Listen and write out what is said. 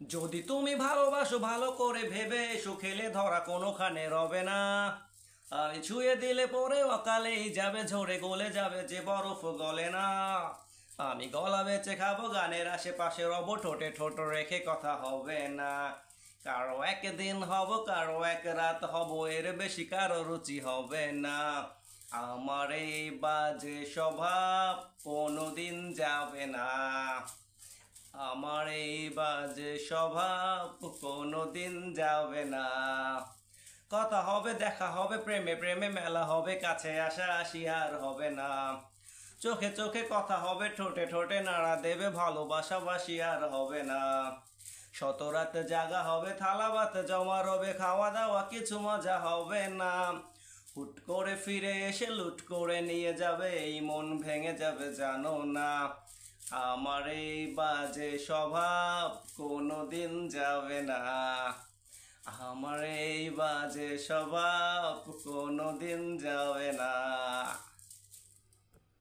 যদি তুমি ভালোবাসো ভালো করে ভেবে এসো, খেলে ধরা কোনোখানে রবে না। আমি ছুঁয়ে দিলে পরে অকালেই যাবে, ঝরে গলে যাবে যে বরফ গলে না। আমি গলা বেচে খাবো, গানের আশেপাশে রব, ঠোঁটে ঠোঁট রেখে কথা হবে না। কারো একদিন হব, কারো এক রাত হব, এর বেশি কারো রুচি হবে না। আমার এই বাজে স্বভাব কোনোদিন যাবে না। আমার এই বাজে স্বভাব কোনোদিন যাবে না। কথা হবে, দেখা হবে, প্রেমে প্রেমে মেলা হবে, কাছে আসা আসি আর হবে না। চোখে চোখে কথা হবে, ঠোঁটে ঠোঁটে নাড়া দেবে, ভালোবাসা বাসি আর হবে না। শত রাতে জাগা হবে, থালা ভাত জমা রবে, খাওয়া দাওয়া কিছু মজা হবে না। হুট করে ফিরে এসে লুট করে নিয়ে যাবে, এই মন ভেঙে যাবে জানো না। আমার এই বাজে স্বভাব কোনোদিন যাবে না। আমার এই বাজে স্বভাব কোনোদিন যাবে না।